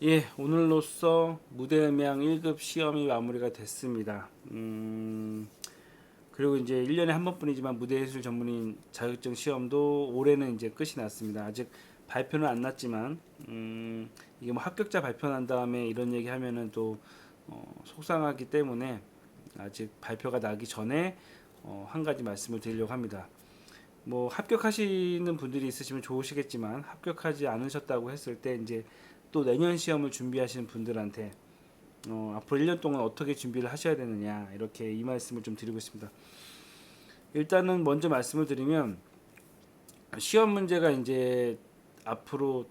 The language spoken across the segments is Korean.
예, 오늘로써 무대음향 1급 시험이 마무리가 됐습니다. 그리고 이제 1년에 한 번뿐이지만 무대예술 전문인 자격증 시험도 올해는 이제 끝이 났습니다. 아직 발표는 안 났지만, 이게 뭐 합격자 발표 난 다음에 이런 얘기 하면은 또, 속상하기 때문에 아직 발표가 나기 전에, 한 가지 말씀을 드리려고 합니다. 뭐 합격하시는 분들이 있으시면 좋으시겠지만 합격하지 않으셨다고 했을 때 이제 또 내년 시험을 준비하시는 분들한테 앞으로 1년 동안 어떻게 준비를 하셔야 되느냐 이렇게 이 말씀을 좀 드리고 있습니다. 일단은 먼저 말씀을 드리면 시험 문제가 이제 앞으로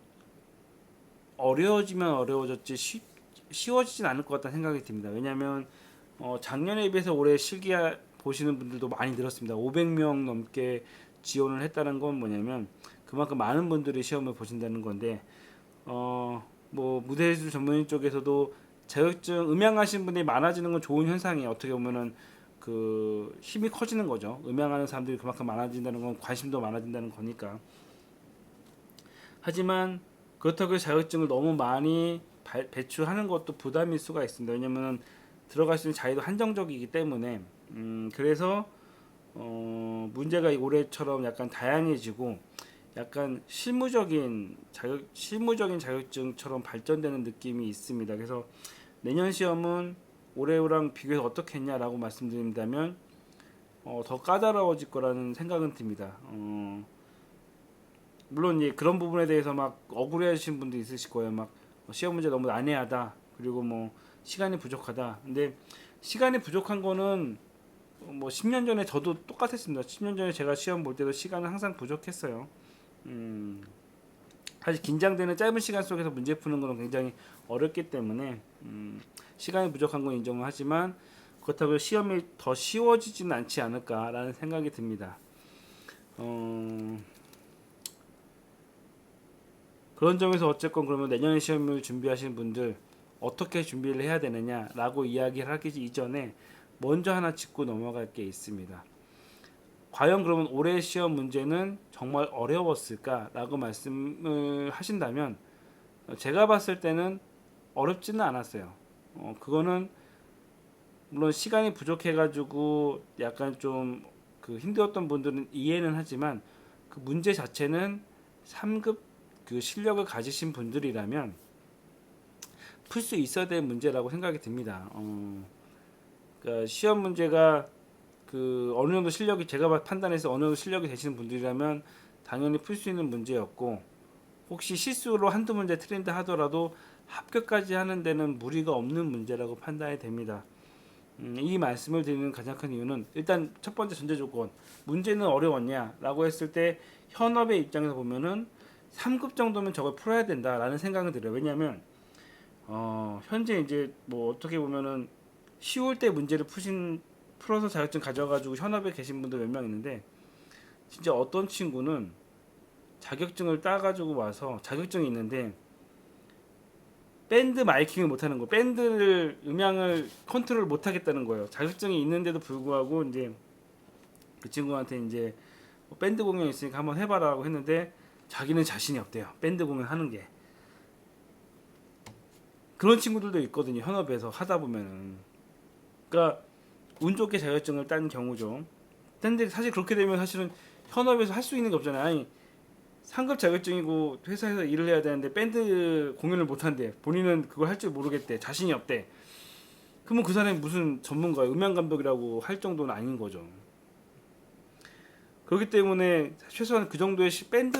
어려워지면 어려워졌지 쉬워지진 않을 것 같다는 생각이 듭니다. 왜냐하면 작년에 비해서 올해 실기 보시는 분들도 많이 늘었습니다. 500명 넘게 지원을 했다는 건 뭐냐면 그만큼 많은 분들이 시험을 보신다는 건데 뭐 무대예술 전문인 쪽에서도 자격증 음향하시는 분들이 많아지는 건 좋은 현상이에요. 어떻게 보면은 그 힘이 커지는 거죠. 음향하는 사람들이 그만큼 많아진다는 건 관심도 많아진다는 거니까. 하지만 그렇다고 해서 자격증을 너무 많이 배출하는 것도 부담일 수가 있습니다. 왜냐면 들어갈 수 있는 자리도 한정적이기 때문에 그래서 문제가 올해처럼 약간 다양해지고 약간 실무적인 자격증처럼 발전되는 느낌이 있습니다. 그래서 내년 시험은 올해랑 비교해서 어떻게 했냐라고 말씀드린다면 더 까다로워질 거라는 생각은 듭니다. 물론 이제 그런 부분에 대해서 막 억울해하시는 분도 있으실 거예요. 막 시험 문제 너무 난해하다. 그리고 뭐 시간이 부족하다. 근데 시간이 부족한 거는 뭐 10년 전에 저도 똑같았습니다. 10년 전에 제가 시험 볼 때도 시간은 항상 부족했어요. 음, 사실 긴장되는 짧은 시간 속에서 문제 푸는 거는 굉장히 어렵기 때문에 시간이 부족한 건 인정을 하지만 그렇다고 시험이 더 쉬워지지는 않지 않을까라는 생각이 듭니다. 어, 그런 점에서 어쨌건 그러면 내년에 시험을 준비하시는 분들 어떻게 준비를 해야 되느냐라고 이야기를 하기 이전에 먼저 하나 짚고 넘어갈 게 있습니다. 과연 그러면 올해 시험 문제는 정말 어려웠을까라고 말씀을 하신다면 제가 봤을 때는 어렵지는 않았어요. 그거는 물론 시간이 부족해가지고 약간 좀 그 힘들었던 분들은 이해는 하지만 그 문제 자체는 3급 그 실력을 가지신 분들이라면 풀 수 있어야 될 문제라고 생각이 듭니다. 그러니까 시험 문제가 그 어느 정도 실력이 제가 판단해서 어느 정도 실력이 되시는 분들이라면 당연히 풀 수 있는 문제였고 혹시 실수로 한두 문제 틀린다 하더라도 합격까지 하는 데는 무리가 없는 문제라고 판단이 됩니다. 이 말씀을 드리는 가장 큰 이유는 일단 첫 번째 전제 조건 문제는 어려웠냐라고 했을 때 현업의 입장에서 보면은 3급 정도면 저걸 풀어야 된다라는 생각은 들어요. 왜냐하면 현재 이제 뭐 어떻게 보면은 쉬울 때 문제를 풀어서 자격증 가져가지고 현업에 계신 분들 몇 명 있는데 진짜 어떤 친구는 자격증을 따가지고 와서 자격증이 있는데 밴드 마이킹을 못하는 거, 밴드를 음향을 컨트롤 못하겠다는 거예요. 자격증이 있는데도 불구하고 이제 그 친구한테 이제 뭐 밴드 공연 있으니까 한번 해봐라고 했는데 자기는 자신이 없대요. 밴드 공연 하는 게 그런 친구들도 있거든요. 현업에서 하다 보면은 그러니까 운 좋게 자격증을 딴 경우죠. 근데 사실 그렇게 되면 사실은 현업에서 할 수 있는 게 없잖아요. 아니 상급 자격증이고 회사에서 일을 해야 되는데 밴드 공연을 못 한대. 본인은 그걸 할 줄 모르겠대. 자신이 없대. 그러면 그 사람이 무슨 전문가예요? 음향 감독이라고 할 정도는 아닌 거죠. 그렇기 때문에 최소한 그 정도의 밴드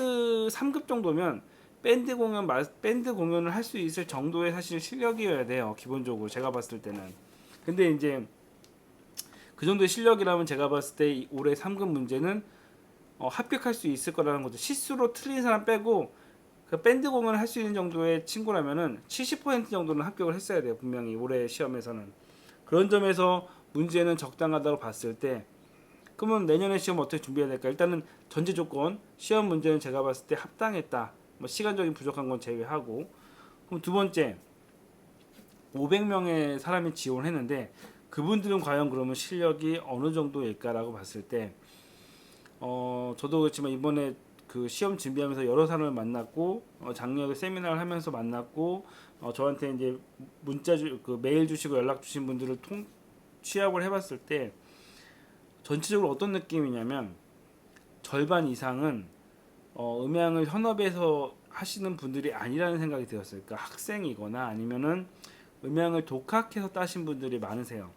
3급 정도면 밴드 공연을 할 수 있을 정도의 사실 실력이어야 돼요. 기본적으로 제가 봤을 때는. 근데 이제 그 정도의 실력이라면 제가 봤을 때 올해 3급 문제는 합격할 수 있을 거라는 거죠. 실수로 틀린 사람 빼고 그 밴드 공연을 할 수 있는 정도의 친구라면은 70% 정도는 합격을 했어야 돼요. 분명히 올해 시험에서는. 그런 점에서 문제는 적당하다고 봤을 때 그러면 내년에 시험 어떻게 준비해야 될까? 일단은 전제 조건 시험 문제는 제가 봤을 때 합당했다. 뭐 시간적인 부족한 건 제외하고 그럼 두 번째 500명의 사람이 지원했는데 그분들은 과연 그러면 실력이 어느 정도일까라고 봤을 때 저도 그렇지만 이번에 그 시험 준비하면서 여러 사람을 만났고 작년에 세미나를 하면서 만났고 저한테 이제 그 메일 주시고 연락 주신 분들을 취합을 해봤을 때 전체적으로 어떤 느낌이냐면 절반 이상은 음향을 현업에서 하시는 분들이 아니라는 생각이 들었어요. 그러니까 학생이거나 아니면은 음향을 독학해서 따신 분들이 많으세요.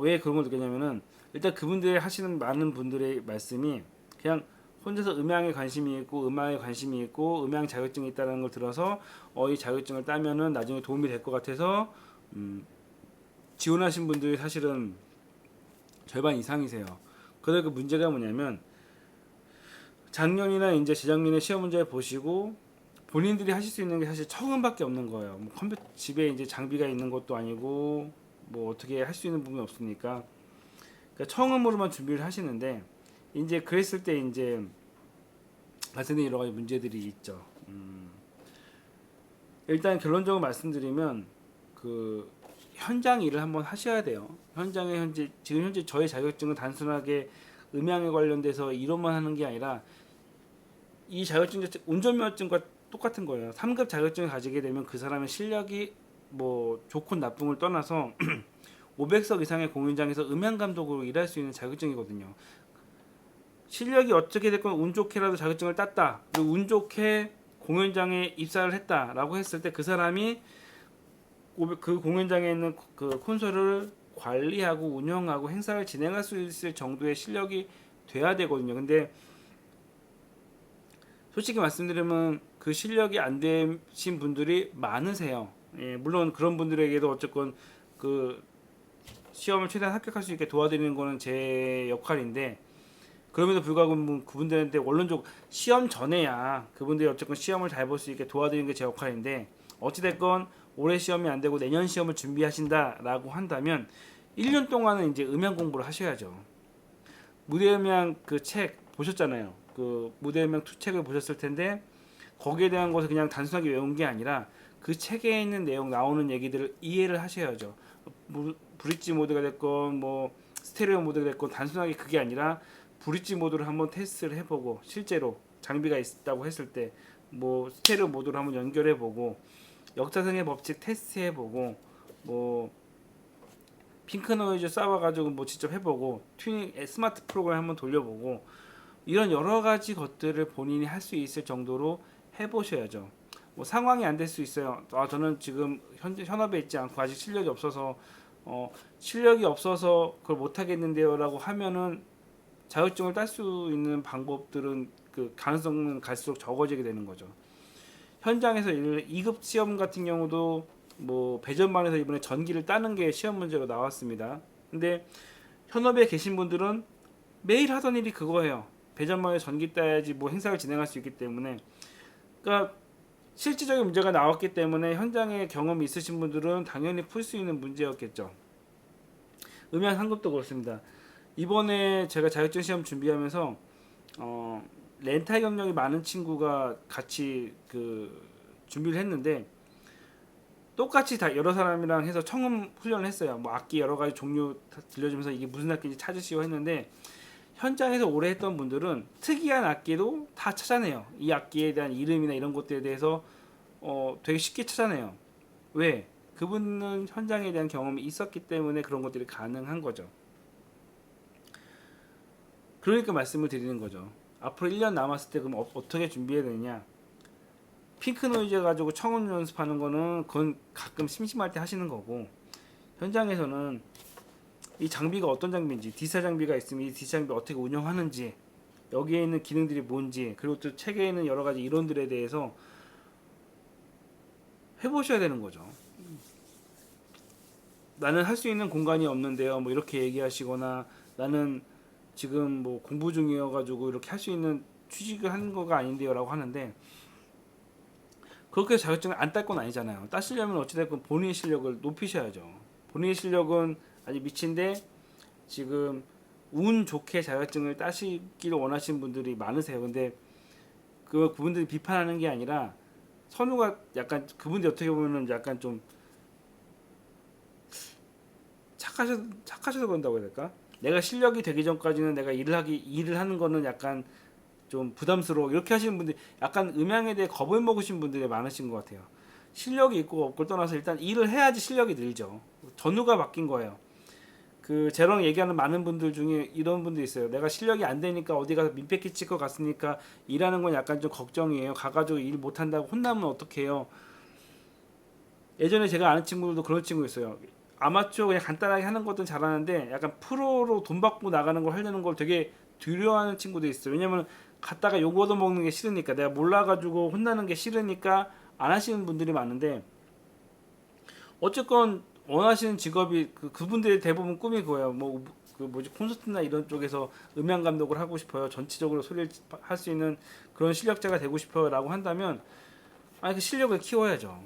왜 그런 걸 느꼈냐면은 일단 그분들 하시는 많은 분들의 말씀이 그냥 혼자서 음향에 관심이 있고 음악에 관심이 있고 음향 자격증이 있다는 걸 들어서 이 자격증을 따면은 나중에 도움이 될 것 같아서 지원하신 분들이 사실은 절반 이상이세요. 그런데 그 문제가 뭐냐면 작년이나 이제 재작년에 시험 문제를 보시고 본인들이 하실 수 있는 게 사실 처음밖에 없는 거예요. 뭐 컴퓨터 집에 이제 장비가 있는 것도 아니고 뭐 어떻게 할 수 있는 부분이 없으니까 그러니까 처음으로만 준비를 하시는데 이제 그랬을 때 이제 발생된 여러 가지 문제들이 있죠. 일단 결론적으로 말씀드리면 그 현장 일을 한번 하셔야 돼요. 현장에 지금 현재 저의 자격증은 단순하게 음향에 관련돼서 이론만 하는 게 아니라 이 자격증 자체 운전면허증과 똑같은 거예요. 3급 자격증을 가지게 되면 그 사람의 실력이 뭐 좋고 나쁨을 떠나서 500석 이상의 공연장에서 음향 감독으로 일할 수 있는 자격증이거든요. 실력이 어떻게 됐건 운 좋게라도 자격증을 땄다. 그리고 운 좋게 공연장에 입사를 했다라고 했을 때 그 사람이 그 공연장에 있는 그 콘솔을 관리하고 운영하고 행사를 진행할 수 있을 정도의 실력이 돼야 되거든요. 근데 솔직히 말씀드리면 그 실력이 안 되신 분들이 많으세요. 예, 물론 그런 분들에게도 어쨌건 그 시험을 최대한 합격할 수 있게 도와드리는 거는 제 역할인데 그럼에도 불구하고 뭐 그분들한테 원론적 시험 전에야 그분들이 어쨌건 시험을 잘 볼 수 있게 도와드리는 게 제 역할인데 어찌됐건 올해 시험이 안 되고 내년 시험을 준비하신다라고 한다면 1년 동안은 이제 음향 공부를 하셔야죠. 무대음향 그 책 보셨잖아요. 그 무대음향 투책을 보셨을 텐데 거기에 대한 것을 그냥 단순하게 외운 게 아니라 그 책에 있는 내용 나오는 얘기들을 이해를 하셔야죠. 브릿지 모드가 됐건 뭐 스테레오 모드가 됐건 단순하게 그게 아니라 브릿지 모드를 한번 테스트를 해보고 실제로 장비가 있다고 했을 때 뭐 스테레오 모드를 한번 연결해보고 역자성의 법칙 테스트해보고 뭐 핑크 노이즈 쌓아가지고 뭐 직접 해보고 튜닝 스마트 프로그램 한번 돌려보고 이런 여러 가지 것들을 본인이 할 수 있을 정도로 해보셔야죠. 뭐 상황이 안 될 수 있어요. 저는 지금 현업에 있지 않고 아직 실력이 없어서 그걸 못 하겠는데요라고 하면은 자격증을 딸 수 있는 방법들은 그 가능성은 갈수록 적어지게 되는 거죠. 현장에서 2급 시험 같은 경우도 뭐 배전반에서 이번에 전기를 따는 게 시험 문제로 나왔습니다. 근데 현업에 계신 분들은 매일 하던 일이 그거예요. 배전반에 전기 따야지 뭐 행사를 진행할 수 있기 때문에 그러니까 실질적인 문제가 나왔기 때문에 현장에 경험이 있으신 분들은 당연히 풀 수 있는 문제였겠죠. 음향 상급도 그렇습니다. 이번에 제가 자격증 시험 준비하면서 렌탈 경력이 많은 친구가 같이 그 준비를 했는데 똑같이 다 여러 사람이랑 해서 청음 훈련을 했어요. 뭐 악기 여러 가지 종류 들려주면서 이게 무슨 악기인지 찾으시오 했는데 현장에서 오래 했던 분들은 특이한 악기도 다 찾아내요. 이 악기에 대한 이름이나 이런 것들에 대해서 되게 쉽게 찾아내요. 왜? 그분은 현장에 대한 경험이 있었기 때문에 그런 것들이 가능한 거죠. 그러니까 말씀을 드리는 거죠. 앞으로 1년 남았을 때 그럼 어떻게 준비해야 되느냐? 핑크 노이즈 가지고 청음 연습하는 거는 그건 가끔 심심할 때 하시는 거고 현장에서는 이 장비가 어떤 장비인지 D사 장비가 있으면 이 D사 장비 어떻게 운영하는지 여기에 있는 기능들이 뭔지 그리고 또 책에 있는 여러 가지 이론들에 대해서 해보셔야 되는 거죠. 나는 할 수 있는 공간이 없는데요. 뭐 이렇게 얘기하시거나 나는 지금 뭐 공부 중이어가지고 이렇게 할 수 있는 취직을 하는 거가 아닌데요라고 하는데 그렇게 자격증을 안 딸 건 아니잖아요. 따시려면 어찌됐건 본인의 실력을 높이셔야죠. 본인의 실력은 아직 미친데 지금 운 좋게 자격증을 따시기를 원하시는 분들이 많으세요. 근데 그분들이 비판하는 게 아니라 선우가 약간 그분들이 어떻게 보면은 약간 좀 착하셔서 그런다고 해야 될까? 내가 실력이 되기 전까지는 내가 일을 하는 거는 약간 좀 부담스러워 이렇게 하시는 분들, 약간 음향에 대해 겁을 먹으신 분들이 많으신 것 같아요. 실력이 있고 없고 떠나서 일단 일을 해야지 실력이 늘죠. 전후가 바뀐 거예요. 그 제랑 얘기하는 많은 분들 중에 이런 분도 있어요. 내가 실력이 안 되니까 어디 가서 민폐 끼칠 것 같으니까 일하는 건 약간 좀 걱정이에요. 가가지고 일 못한다고 혼나면 어떡해요. 예전에 제가 아는 친구들도 그런 친구 있어요. 아마추어 그냥 간단하게 하는 것도 잘하는데 약간 프로로 돈 받고 나가는 걸 하려는 걸 되게 두려워하는 친구도 있어요. 왜냐면 갔다가 욕 얻어먹는 게 싫으니까, 내가 몰라가지고 혼나는 게 싫으니까 안 하시는 분들이 많은데, 어쨌건 원하시는 직업이 그분들의 대부분 꿈이 그거예요. 뭐 그 뭐지, 콘서트나 이런 쪽에서 음향 감독을 하고 싶어요. 전체적으로 소리를 할 수 있는 그런 실력자가 되고 싶어요라고 한다면, 아니 그 실력을 키워야죠.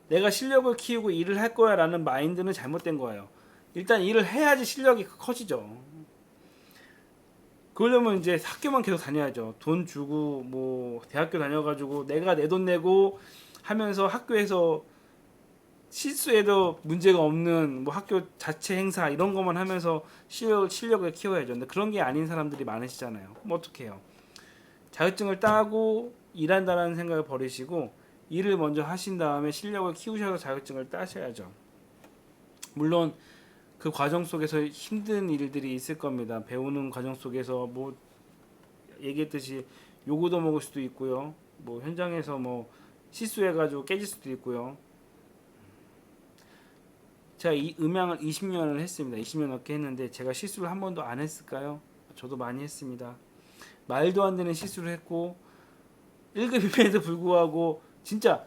내가 실력을 키우고 일을 할 거야라는 마인드는 잘못된 거예요. 일단 일을 해야지 실력이 커지죠. 그러려면 이제 학교만 계속 다녀야죠. 돈 주고 뭐 대학교 다녀가지고 내가 내 돈 내고 하면서 학교에서 실수해도 문제가 없는 뭐 학교 자체 행사 이런 것만 하면서 실력을 키워야죠. 근데 그런 게 아닌 사람들이 많으시잖아요. 그럼 어떡해요? 자격증을 따고 일한다는 생각을 버리시고 일을 먼저 하신 다음에 실력을 키우셔서 자격증을 따셔야죠. 물론 그 과정 속에서 힘든 일들이 있을 겁니다. 배우는 과정 속에서 뭐 얘기했듯이 요구도 먹을 수도 있고요. 뭐 현장에서 뭐 실수해가지고 깨질 수도 있고요. 제가 이 음향을 20년을 했습니다. 20년 넘게 했는데 제가 실수를 한 번도 안 했을까요? 저도 많이 했습니다. 말도 안 되는 실수를 했고 1급임에도 불구하고 진짜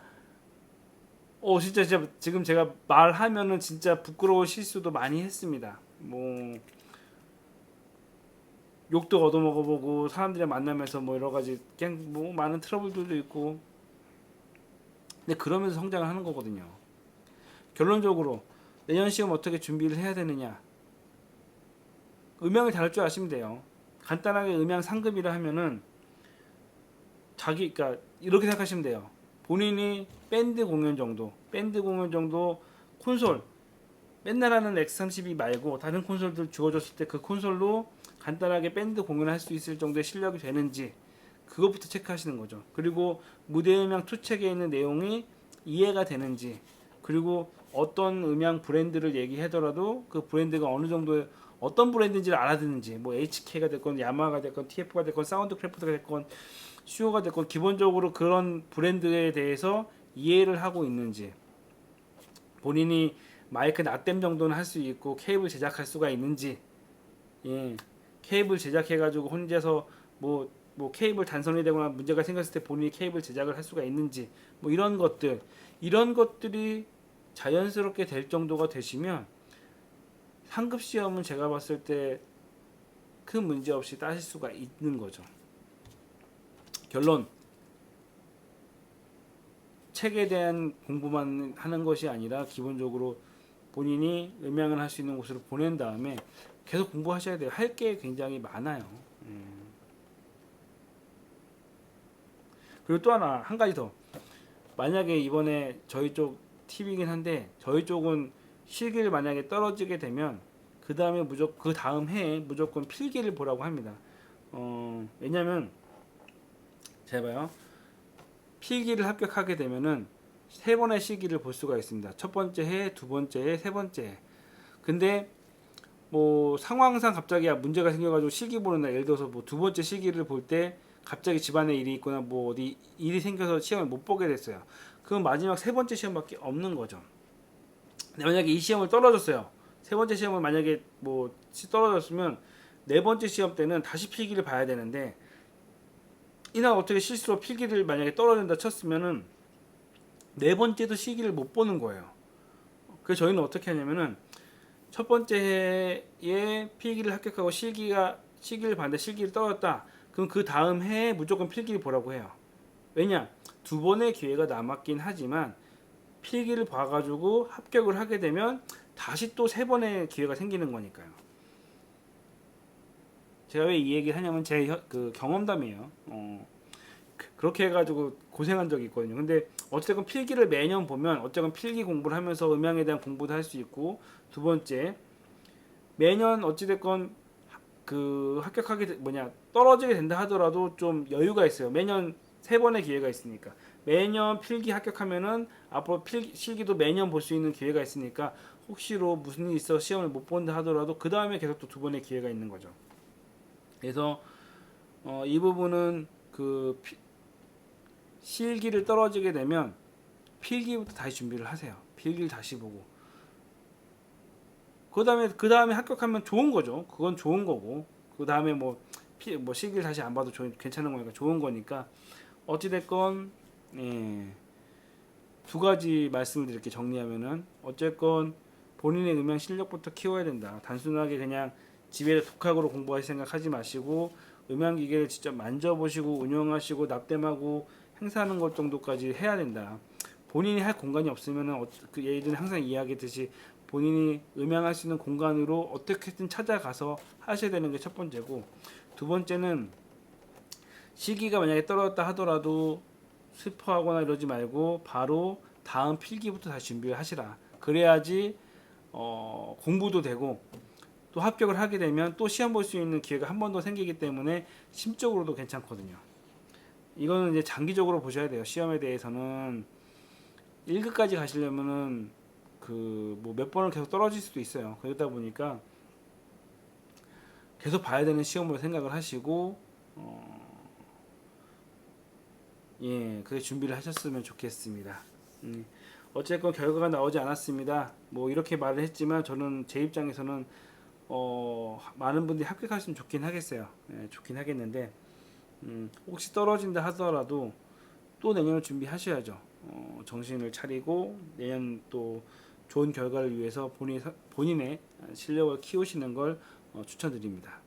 진짜 지금 제가 말하면은 진짜 부끄러운 실수도 많이 했습니다. 뭐 욕도 얻어먹어보고 사람들이랑 만나면서 뭐 여러 가지 그냥 뭐 많은 트러블들도 있고, 근데 그러면서 성장을 하는 거거든요. 결론적으로 내년 시험 어떻게 준비를 해야 되느냐, 음향을 다룰 줄 아시면 돼요. 간단하게 음향 상급이라 하면은 그러니까 이렇게 생각하시면 돼요. 본인이 밴드 공연 정도 콘솔 맨날 하는 X32 말고 다른 콘솔들 주어졌을 때 그 콘솔로 간단하게 밴드 공연을 할 수 있을 정도의 실력이 되는지 그것부터 체크하시는 거죠. 그리고 무대 음향 투책에 있는 내용이 이해가 되는지, 그리고 어떤 음향 브랜드를 얘기하더라도 그 브랜드가 어느 정도의 어떤 브랜드인지를 알아듣는지, 뭐 HK가 됐건 야마하가 됐건 TF가 됐건 사운드크래프트가 됐건 슈어가 됐건 기본적으로 그런 브랜드에 대해서 이해를 하고 있는지, 본인이 마이크 납땜 정도는 할 수 있고 케이블 제작할 수가 있는지, 예, 케이블 제작해가지고 혼자서 뭐 케이블 단선이 되거나 문제가 생겼을 때 본인이 케이블 제작을 할 수가 있는지, 뭐 이런 것들이 자연스럽게 될 정도가 되시면 상급 시험은 제가 봤을 때 큰 문제 없이 따실 수가 있는 거죠. 결론, 책에 대한 공부만 하는 것이 아니라 기본적으로 본인이 음향을 할 수 있는 곳으로 보낸 다음에 계속 공부하셔야 돼요. 할 게 굉장히 많아요. 그리고 또 한 가지 더. 만약에 이번에 저희 쪽 팁이긴 한데, 저희 쪽은 실기를 만약에 떨어지게 되면 그 다음 해에 무조건 필기를 보라고 합니다. 왜냐면 제가 봐요. 필기를 합격하게 되면은 세 번의 시기를 볼 수가 있습니다. 첫 번째 해, 두 번째 해, 세 번째 해. 근데 뭐 상황상 갑자기 문제가 생겨가지고 실기 보는 날, 예를 들어서 뭐 두 번째 시기를 볼 때 갑자기 집안에 일이 있거나 뭐 어디 일이 생겨서 시험을 못 보게 됐어요. 그럼 마지막 세 번째 시험밖에 없는 거죠. 근데 만약에 이 시험을 떨어졌어요. 세 번째 시험을 만약에 뭐 떨어졌으면 네 번째 시험 때는 다시 필기를 봐야 되는데, 이날 어떻게 실수로 필기를 만약에 떨어진다 쳤으면은 네 번째도 시기를 못 보는 거예요. 그래서 저희는 어떻게 하냐면은 첫 번째 해에 필기를 합격하고 시기를 봤는데 실기를 떨어졌다. 그럼 그 다음 해에 무조건 필기를 보라고 해요. 왜냐? 두 번의 기회가 남았긴 하지만 필기를 봐가지고 합격을 하게 되면 다시 또 세 번의 기회가 생기는 거니까요. 제가 왜 이 얘기를 하냐면 제 그 경험담이에요. 그렇게 해가지고 고생한 적이 있거든요. 근데 어쨌든 필기를 매년 보면 어쨌든 필기 공부를 하면서 음향에 대한 공부도 할 수 있고, 두 번째 매년 어찌됐건 떨어지게 된다 하더라도 좀 여유가 있어요. 매년 3번의 기회가 있으니까. 매년 필기 합격하면은 앞으로 실기도 매년 볼 수 있는 기회가 있으니까 혹시로 무슨 일이 있어 시험을 못 본다 하더라도 그 다음에 계속 또 2번의 기회가 있는 거죠. 그래서 이 부분은 실기를 떨어지게 되면 필기부터 다시 준비를 하세요. 필기를 다시 보고 그 다음에 합격하면 좋은 거죠. 그건 좋은 거고 그 다음에 실기를 다시 안 봐도 괜찮은 거니까 좋은 거니까 어찌됐건 두 가지 말씀을 이렇게 정리하면은 어쨌건 본인의 음향 실력부터 키워야 된다. 단순하게 그냥 집에서 독학으로 공부할 생각하지 마시고 음향 기계를 직접 만져보시고 운영하시고 납땜하고 행사하는 것 정도까지 해야 된다. 본인이 할 공간이 없으면은 예를 들면 항상 이야기했듯이 본인이 음향할 수 있는 공간으로 어떻게든 찾아가서 하셔야 되는 게 첫 번째고, 두 번째는 시기가 만약에 떨어졌다 하더라도 슬퍼하거나 이러지 말고 바로 다음 필기부터 다시 준비를 하시라. 그래야지 공부도 되고 또 합격을 하게 되면 또 시험 볼 수 있는 기회가 한 번 더 생기기 때문에 심적으로도 괜찮거든요. 이거는 이제 장기적으로 보셔야 돼요. 시험에 대해서는 1급까지 가시려면은 몇 번을 계속 떨어질 수도 있어요. 그러다 보니까 계속 봐야 되는 시험으로 생각을 하시고 그렇게 준비를 하셨으면 좋겠습니다. 어쨌건 결과가 나오지 않았습니다. 이렇게 말을 했지만 저는 제 입장에서는 많은 분들이 합격하시면 좋긴 하겠어요. 좋긴 하겠는데 혹시 떨어진다 하더라도 또 내년을 준비하셔야죠. 정신을 차리고 내년 또 좋은 결과를 위해서 본인의 실력을 키우시는 걸 추천드립니다.